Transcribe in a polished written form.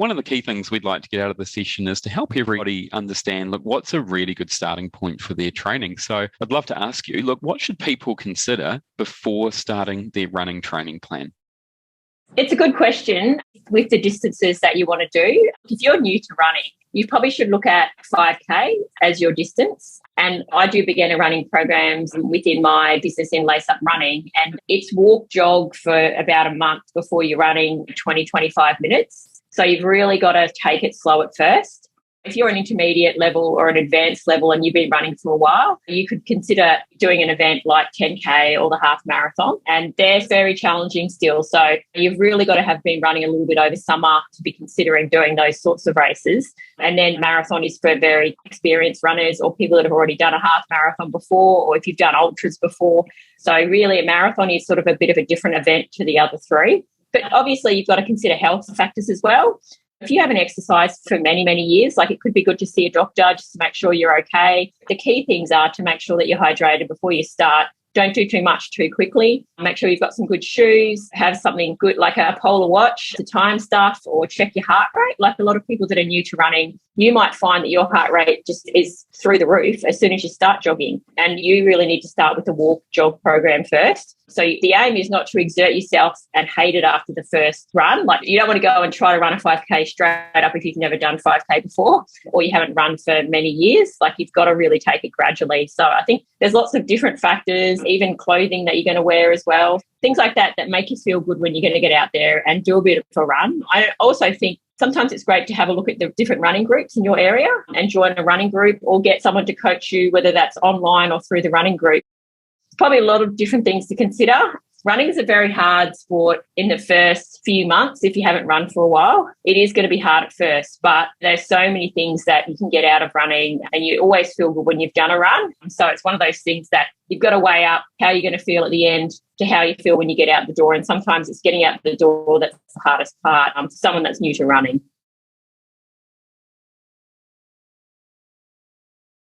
One of the key things we'd like to get out of the session is to help everybody understand, look, what's a really good starting point for their training? So I'd love to ask you, look, what should people consider before starting their running training plan? It's a good question with the distances that you want to do. If you're new to running, you probably should look at 5K as your distance. And I do beginner running programs within my business in Lace Up Running. And it's walk, jog for about a month before you're running 20, 25 minutes. So you've really got to take it slow at first. If you're an intermediate level or an advanced level and you've been running for a while, you could consider doing an event like 10K or the half marathon. And they're very challenging still. So you've really got to have been running a little bit over summer to be considering doing those sorts of races. And then marathon is for very experienced runners or people that have already done a half marathon before, or if you've done ultras before. So really a marathon is sort of a bit of a different event to the other three. But obviously you've got to consider health factors as well. If you haven't exercised for many, many years, like it could be good to see a doctor just to make sure you're okay. The key things are to make sure that you're hydrated before you start. Don't do too much too quickly. Make sure you've got some good shoes, have something good like a polar watch to time stuff or check your heart rate. Like a lot of people that are new to running, you might find that your heart rate just is through the roof as soon as you start jogging. And you really need to start with the walk jog program first. So the aim is not to exert yourself and hate it after the first run. Like you don't want to go and try to run a 5K straight up if you've never done 5K before or you haven't run for many years. Like you've got to really take it gradually. So I think there's lots of different factors, even clothing that you're going to wear as well. Things like that make you feel good when you're going to get out there and do a bit of a run. I also think sometimes it's great to have a look at the different running groups in your area and join a running group or get someone to coach you, whether that's online or through the running group. Probably a lot of different things to consider. Running is a very hard sport in the first few months if you haven't run for a while. It is going to be hard at first, but there's so many things that you can get out of running and you always feel good when you've done a run. So it's one of those things that you've got to weigh up how you're going to feel at the end to how you feel when you get out the door. And sometimes it's getting out the door that's the hardest part for someone that's new to running.